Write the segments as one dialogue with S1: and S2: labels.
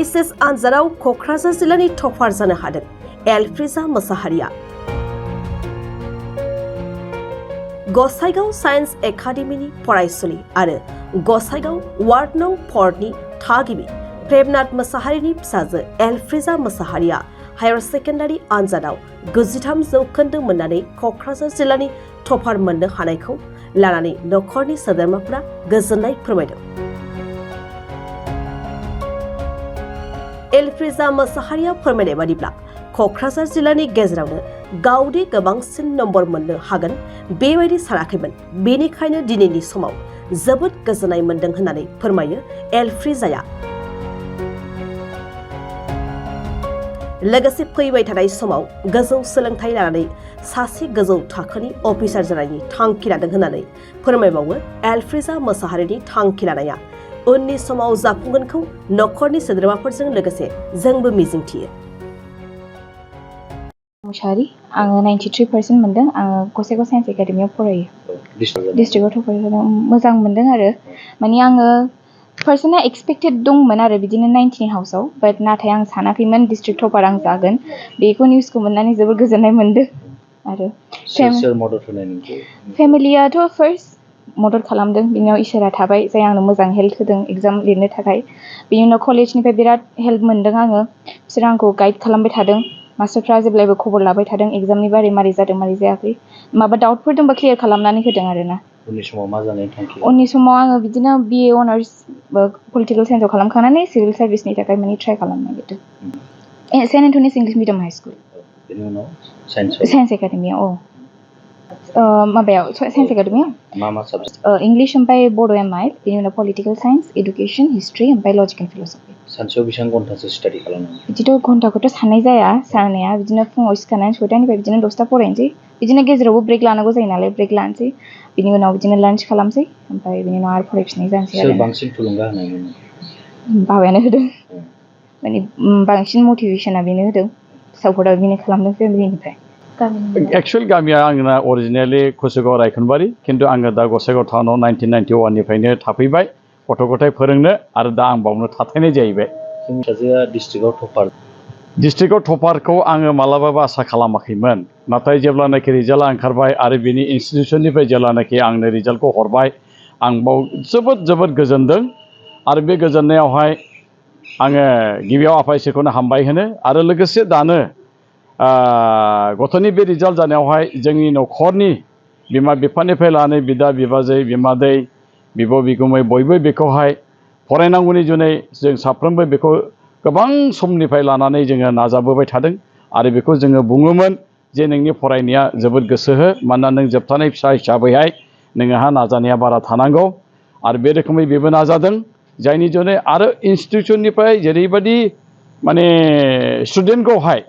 S1: HSS आनजादाव Kokrajhar जिल्लानि topper जानो हादों एलफ्रिजा मोसाहारिया। गसाइगाव साइन्स एकाडेमीनि फरायसुलि आरो गसाइगाव वार्ड नं 4 नि थागिबि प्रेमनाथ मोसाहारिनि फिसाजो एलफ्रिजा मोसाहारिया हायर सेकेन्डारि आनजादाव 93 जौखोन्दो मोननानै क'क्राझार जिल्लानि टपार मोननो हानायखौ लानानै नखरनि सोद्रोमाफोरा गोजोननाय फोरमायदों। एलफ्रिजा मोसाहारिया फोरमायनाय बादिब्ला क'क्राझार जिल्लानि गेजेरावनो गावदि गोबांसिन नम्बर मोननो हागोन बेबायदि सानाखैमोन, बेनिखायनो दिनैनि समाव जोबोद गोजोननाय मोनदों होननानै फोरमायो एलफ्रिजाया। लोगोसे फैबाय थानाय समाव गोजौ सोलोंथाइ लानानै सासे गोजौ थाखोनि अफिसार जानायनि थांखि लादों होननानै फोरमायबावो एलफ्रिजा मोसाहारिनि थांखि लानाया उननि समाव जाफुंगोनखौ नखरनि सोद्रोमाफोरजों लोगोसे जोंबो मिजिंथियो।
S2: मुसाहारि, आङो 93% मोनदों। आङो गसाइगाव साइन्स एकाडेमियाव फरायो। डिस्ट्रिक्टआव टपार जादों। मोजां मोनदों आरो माने आङो पार्सेन्टआ एक्सपेक्टेड दंमोन आरो बिदिनो 90 हाउसआव, बाट नाथाय आं सानाखैमोन डिस्ट्रिक्ट टपार आं जागोन। बेखौ निउसखौ मोननानै जोबोर गोजोननाय मोनदों आरो फेमिलियाथ' फार्स्ट मदद खालामदों, बिनियाव इसोरा थाबाय जाय आंनो मोजां हेल्प होदों एग्जाम लिरनो थाखाय। बिनि उनाव कलेजनिफ्राय बिराद हेल्प मोनदों आङो, बिसोर आंखौ गाइड खालामबाय थादों। मास्टारफ्रा जेब्लायबो खबर लाबाय थादों एग्जामनि बारै मारै जादों मारै जायाखै, माबा डाउटफोर दंबा क्लियार खालामनानै होदों आरोना।
S3: उननि समाव मा जानो थांखि?
S2: उननि समाव आङो बिदिनो BA अनार्स पलिटिकेल साइन्सआव खालामखांनानै सिभिल सार्भिसनि थाखाय माने ट्राइ खालामनो नागिरदों। Saint Antony's English medium high school.
S3: बेनि उनाव साइन्स
S2: एकाडेमियाव माबायाव साइन्स एकाडेमियाव
S3: मा साबजेक्ट?
S2: इंलिश ओमफ्राय बड' MIL, बेनि उनाव पलिटिकेल साइन्स, इडुकेसन, हिस्ट्रि ओमफ्राय लजिक एन्ड फिल'सफि।
S3: सानसेयाव बेसेबां घन्टासो स्टाडि खालामो?
S2: बिदिथ' घन्टाखौथ' साननाय जाया, साननाया बिदिनो फुङाव सिखारनानै 6टानिफ्राय बिदिनो 10ता फरायनोसै, बिदिनो गेजेरावबो ब्रेक लानांगौ जायो नालाय ब्रेक लानोसै, बिनि उनाव बिदिनो लान्च खालामसै, ओमफ्राय बिनि उनाव आरो फरायफिननाय जानोसै आरो।
S3: सोर बांसिन थुलुंगा होनायमोन?
S2: बाबायानो होदों, माने बांसिन मटिभेसना बेनो होदों, सापर्टआ बेनो खालामदों फेमिलिनिफ्राय।
S4: एक्चुअल गामिया आंना अरिजिनेलि कुसुगाव रायखनबारि, खिन्थु आङो दा गसाइगाव टाउनाव 1991 निफ्रायनो थाफैबाय गथ' गथाय फोरोंनो, आरो दा आं बावनो थाथायनाय जाहैबाय।
S3: जोंनि फिसाजोआ डिस्ट्रिक्टआव टपार।
S4: डिस्ट्रिक्टआव टपारखौ आङो मालाबाबो आसा खालामाखैमोन, नाथाय जेब्लानाखि रिजाल्टआ ओंखारबाय आरो बेनि इन्सटिटिउसननिफ्राय जेब्लानाखि आंनो रिजाल्टखौ हरबाय, आं बाव जोबोद गोजोनदों। आरो बे गोजोननायावहाय आङो गिबियाव आफा इसोरखौनो हामबाय होनो, आरो लोगोसे दानो गथ'नि बे रिजाल्ट जानायावहाय जोंनि न'खरनि बिमा बिफानिफ्राय लानानै बिदा बिबाजै बिमादै बिब' बिगुमै बयबो बेखौहाय फरायनांगौनि जुनै जों साफ्रोमबो बेखौ गोबां समनिफ्राय लानानै जोङो नाजाबोबाय थादों। आरो बेखौ जोङो बुङोमोन जे नोंनि फरायनाया जोबोद गोसो हो, मानोना नों जोबथानाय फिसा हिसाबैहाय नोंहा नाजानाया बारा थानांगौ। आरो बे रोखोमै बेबो नाजादों, जायनि जुनै आरो इन्सटिटिउसननिफ्राय जेरैबायदि माने स्टुडेन्टखौहाय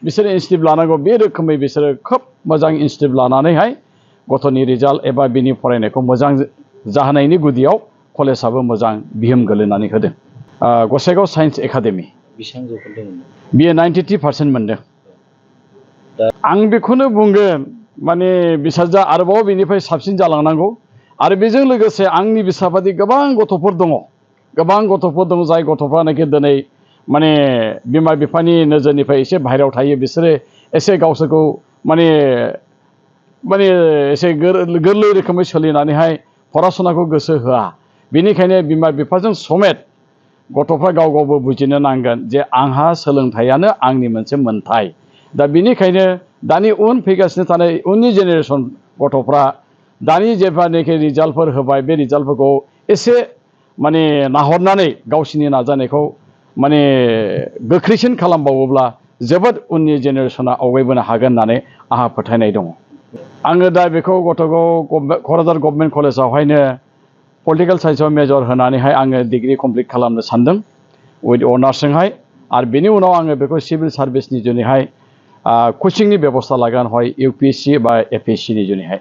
S4: बिसोरो इनस्टिटिउट लानांगौ, बे रोखोमै बिसोरो खोब मोजां इनस्टिटिउट लानानैहाय गथ'नि रिजाल्ट एबा बिनि फरायनायखौ मोजां जाहोनायनि गुदियाव कलेजाबो मोजां बिहोम गोलैनानै होदों। Gossaigaon science academy.
S3: बेसेबां जौखोन्दो मोनदों?
S4: बियो 93% मोनदों। आं बेखौनो बुंगोन, माने बिसाजा आरोबाव बेनिफ्राय साबसिन जालांनांगौ। आरो बेजों लोगोसे आंनि बिसाबादि गोबां गथ'फोर दङ, जाय गथ'फ्रानोखि दिनै माने बिमा बिफानि नोजोरनिफ्राय एसे बाहेरायाव थायो, बिसोरो एसे गावसोरखौ माने एसे गोरलै रोखोमै सोलिनानैहाय फराशनाखौ गोसो होआ। बेनिखायनो बिमा बिफाजों समेत गथ'फ्रा गावबो बुजिनो नांगोन जे आंहा सोलोंथाइयानो आंनि मोनसे मोन्थाय। दा बेनिखायनो दानि फैगासिनो थानाय उननि जेनेरेसन गथ'फ्रा दानि जेब्लानाखि रिजाल्टफोर होबाय, बे रिजाल्टफोरखौ एसे माने नाहरनानै गावसिनि नाजानायखौ माने गोख्रैसिन खालामबावोब्ला जोबोद उननि जेनेरेसना आवगायबोनो हागोन होननानै आंहा फोथायनाय दङ। आङो दा बेखौ क'क्राझार गभर्नमेन्ट कलेजावहायनो पलिटिकेल साइन्सआव मेजर होनानैहाय आङो डिग्री कमप्लिट खालामनो सानदों उइथ अनार्सजोंहाय। आरो बेनि उनाव आङो बेखौ सिभिल सार्भिसनि जुनैहाय कचिंनि बेबस्था लागोन, हय UPSC बा APSC नि जुनैहाय।